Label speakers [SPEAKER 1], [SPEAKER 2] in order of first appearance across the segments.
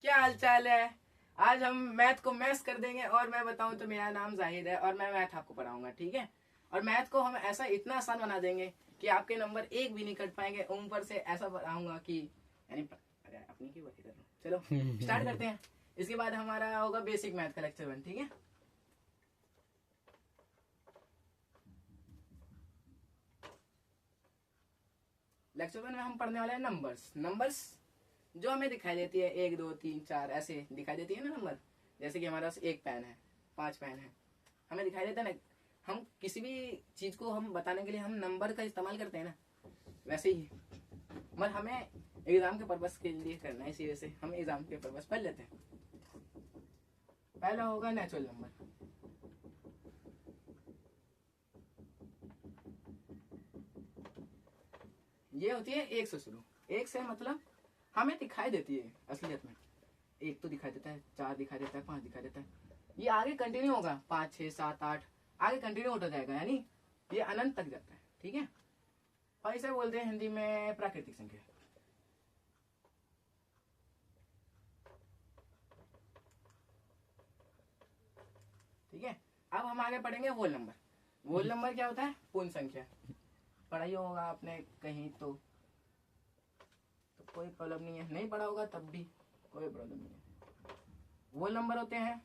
[SPEAKER 1] क्या हाल चाल है। आज हम मैथ को मैस कर देंगे और मैं बताऊं तो मेरा नाम जाहिद है और मैं मैथ आपको पढ़ाऊंगा, ठीक है। और मैथ को हम ऐसा इतना आसान बना देंगे कि आपके नंबर एक भी नहीं कट पाएंगे। ऊपर से ऐसा बनाऊंगा कि यानी अरे अपनी की बात कर लो। चलो स्टार्ट करते हैं। इसके बाद हमारा होगा बेसिक मैथ का लेक्चर 1, ठीक है। लेक्चर 1 में हम पढ़ने वाले हैं नंबर्स। नंबर्स जो हमें दिखाई देती है 1 2 3 4 ऐसे दिखाई देती है ना नंबर। जैसे कि हमारे पास एक पेन है, 5 पेन है, हमें दिखाई देता है ना। हम किसी भी चीज को हम बताने के लिए हम नंबर का इस्तेमाल करते हैं ना, वैसे ही मगर हमें एग्जाम के पर्पस के लिए करना है, इसी वजह से हम एग्जाम के पर्पस पढ़ लेते हैं। पहला होगा नेचुरल नंबर। ये होती है एक से शुरू। एक से मतलब हमें दिखाई देती है असलियत में। एक तो दिखाई देता है, 4 दिखाई देता है, 5 दिखाई देता है। ये आगे कंटिन्यू होगा, 5 6 7 8 आगे कंटिन्यू होता जाएगा, यानी ये अनंत तक जाता है, ठीक है। और इसे बोलते हैं हिंदी में प्राकृतिक संख्या। ठीक है। अब हम आगे पढ़ेंगे होल नंबर। होल नंबर क्या होता है? पूर्ण संख्या। पढ़ाई होगा आपने कहीं तो कोई प्रॉब्लम नहीं है, नहीं पढ़ा होगा तब भी कोई प्रॉब्लम नहीं है। होल नंबर होते हैं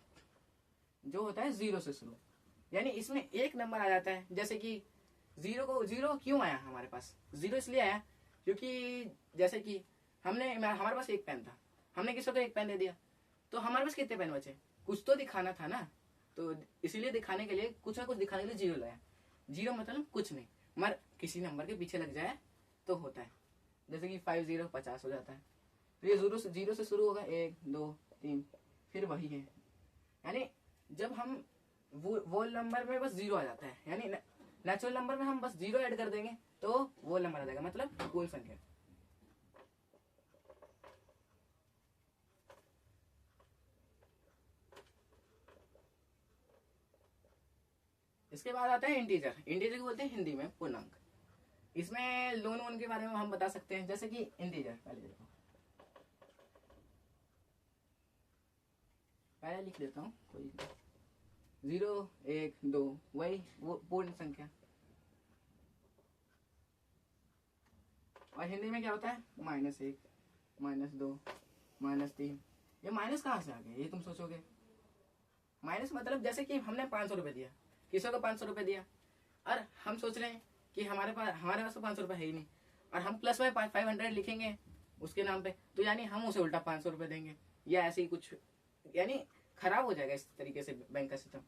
[SPEAKER 1] जो होता है 0 से शुरू, यानी इसमें एक नंबर आ जाता है। जैसे कि जीरो क्यों आया हमारे पास? जीरो इसलिए आया क्योंकि जैसे कि हमारे पास एक पेन था, हमने किसी को एक पेन दे दिया, तो हमारे पास कितने पेन बचे? कुछ तो दिखाना था ना, तो इसीलिए दिखाने के लिए कुछ ना कुछ दिखाने के लिए जीरो लाया। जीरो मतलब कुछ नहीं, मगर किसी नंबर के पीछे लग जाए तो होता है। जैसे कि 50 50 हो जाता है। तो ये जीरो से शुरू होगा, 1 2 3, फिर वही है। यानी जब हम वो नंबर में बस जीरो आ जाता है, यानी नेचुरल नंबर में हम बस जीरो ऐड कर देंगे तो वो नंबर आ जाएगा, मतलब पूर्ण संख्या। इसके बाद आता है इंटीजर। इंटीजर को बोलते हैं हिंदी में पूर्णांक। इसमें लोन वोन के बारे में हम बता सकते हैं। जैसे कि इंटीजर पहले लिख देता हूँ, कोई 0 1 2, वही वो पूर्ण संख्या। और हिंदी में क्या होता है? -1 -2 -3। ये माइनस कहाँ से आ गया, ये तुम सोचोगे। माइनस मतलब जैसे कि हमने 500 रुपये दिया, किसी को 500 रुपये दिया, और हम सोच रहे हैं कि हमारे पास तो 500 रुपये है ही नहीं, और हम प्लस में 500 लिखेंगे उसके नाम पे, तो यानी हम उसे उल्टा 500 रुपये देंगे, या ऐसे ही कुछ, यानी खराब हो जाएगा इस तरीके से बैंक का सिस्टम।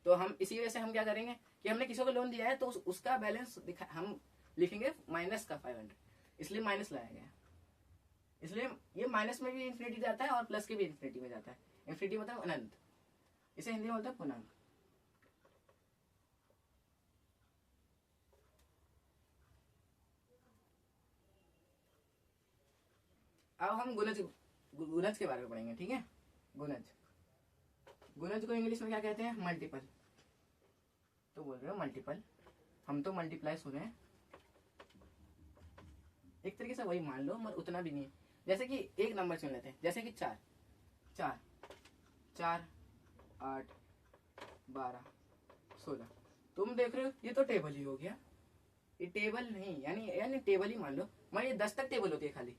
[SPEAKER 1] तो हम इसी वजह से हम क्या करेंगे कि हमने किसी को लोन दिया है तो उसका बैलेंस हम लिखेंगे माइनस का 500, इसलिए माइनस लाया गया। इसलिए ये माइनस में भी इन्फिनिटी जाता है और प्लस के भी इन्फिनिटी में जाता है। इन्फिनिटी मतलब अनंत, इसे हिंदी में बोलते हैं पूर्णांक। अब हम गुणज गुणज के बारे में पढ़ेंगे, ठीक है। गुणज गुणज को इंग्लिश में क्या कहते हैं? मल्टीपल। तो बोल रहे हो मल्टीपल, हम तो मल्टीप्लाई सुन रहे हैं, एक तरीके से वही मान लो, मगर उतना भी नहीं है। जैसे कि एक नंबर चुन लेते हैं, जैसे कि 4 4 4 8 12 16। तुम देख रहे हो ये तो टेबल ही हो गया। ये टेबल नहीं, यानी टेबल ही मान लो, मगर ये 10 तक टेबल होती है खाली,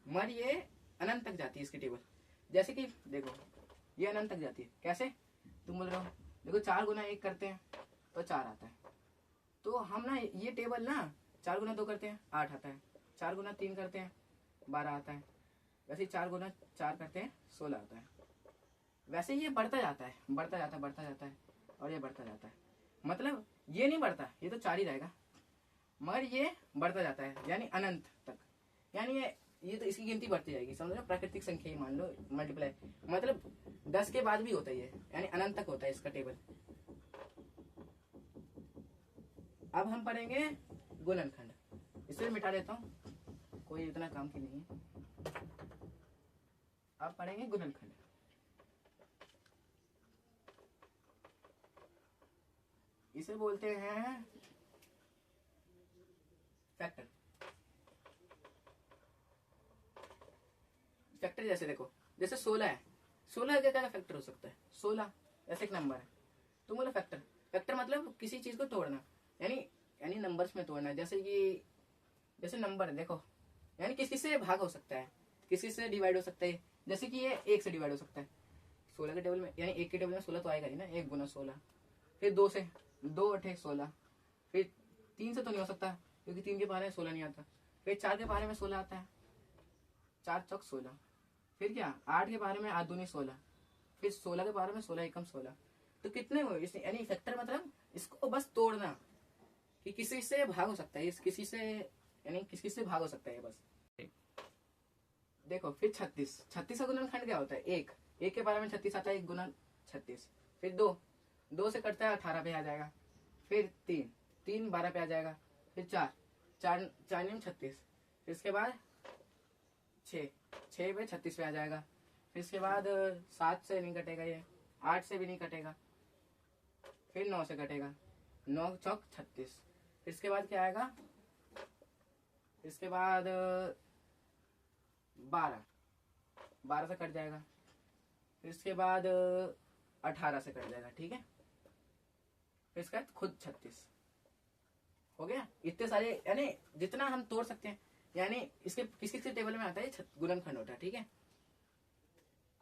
[SPEAKER 1] मगर ये अनंत तक जाती है इसकी टेबल। जैसे कि देखो ये अनंत तक जाती है। कैसे? तुम बोल रहे हो देखो 4 गुना 1 करते हैं तो 4 आता है, तो हम ना ये टेबल ना 4 गुना 2 करते हैं 8 आता है, 4 गुना 3 करते हैं 12 आता है, वैसे 4 गुना 4 करते हैं 16 आता है। वैसे ये बढ़ता जाता है, बढ़ता जाता है, बढ़ता जाता है, और ये बढ़ता जाता है। मतलब ये नहीं बढ़ता, ये तो 4 ही रहेगा, मगर ये बढ़ता जाता है यानी अनंत तक। यानी ये तो इसकी गिनती बढ़ती जाएगी, समझ लो। प्राकृतिक संख्या ही मान लो, मल्टीप्लाई मतलब 10 के बाद भी होता है ये, यानी अनंत तक होता है इसका टेबल। अब हम पढ़ेंगे गुणनखंड। इसे मिटा देता हूँ, कोई इतना काम की नहीं है। अब पढ़ेंगे गुणनखंड। इसे बोलते हैं फैक्टर। फैक्टर जैसे देखो जैसे 16 है, 16 का क्या फैक्टर हो सकता है? 16 ऐसे एक नंबर है, तो बोला फैक्टर। फैक्टर मतलब किसी चीज को तोड़ना, यानी यानी नंबर्स में तोड़ना। जैसे कि जैसे नंबर देखो, यानी किसी से भाग हो सकता है, किसी से डिवाइड हो सकता है। जैसे कि ये 1 से डिवाइड हो सकता है 16 के टेबल में, यानी 1 के टेबल में 16 तो आएगा ही ना, 1 गुना 16। फिर 2 से, 2 8 16। फिर 3 से तो नहीं हो सकता क्योंकि 3 के पहाड़े में 16 नहीं आता। फिर 4 के पहाड़े में 16 आता है, 4 चौक 16। फिर क्या, 8 के पहाड़े में 8 दूनी 16। फिर 16 के पहाड़े में 16 एकम 16। तो कितने हुए इसमें? यानी फैक्टर मतलब इसको बस तोड़ना, कि किसी से भाग हो सकता है, किसी से, यानी किसी से भाग हो सकता है बस। देखो फिर 36, 36 का गुणनखंड क्या होता है? 1, 1 के बारे में 36 आता है, 1 गुना 36। फिर 2, 2 से कटता है 18 पे आ जाएगा। फिर 3, 3 12 पे आ जाएगा। फिर 4, 4 4 9 36। फिर इसके बाद 6, 6 पे 36 पे आ जाएगा। फिर इसके बाद 7 से नहीं कटेगा, ये 8 से भी नहीं कटेगा। फिर 9 से कटेगा, 9 चौक 36। फिर इसके बाद क्या आएगा? इसके बाद 12, 12 से कट जाएगा। फिर इसके बाद 18 से कट जाएगा, ठीक है। फिर इसके बाद खुद 36 हो गया। इतने सारे, यानी जितना हम तोड़ सकते हैं, यानी इसके किस किस टेबल में आता है गुणनखंड होता है, ठीक है।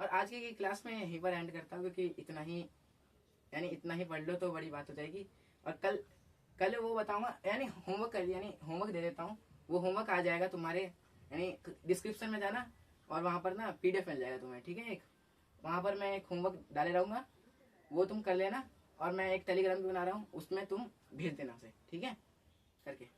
[SPEAKER 1] और आज की क्लास में यहीं पर एंड करता हूँ, क्योंकि इतना ही, यानी इतना ही पढ़ लो तो बड़ी बात हो जाएगी। और कल वो बताऊंगा, यानी होमवर्क यानी होमवर्क दे देता हूँ। वो होमवर्क आ जाएगा तुम्हारे, यानी डिस्क्रिप्शन में जाना और वहाँ पर ना PDF मिल जाएगा तुम्हें, ठीक है। एक वहाँ पर मैं एक होमवर्क डाले रहूँगा, वो तुम कर लेना। और मैं एक टेलीग्राम भी बना रहा हूँ, उसमें तुम भेज देना उसे, ठीक है, करके।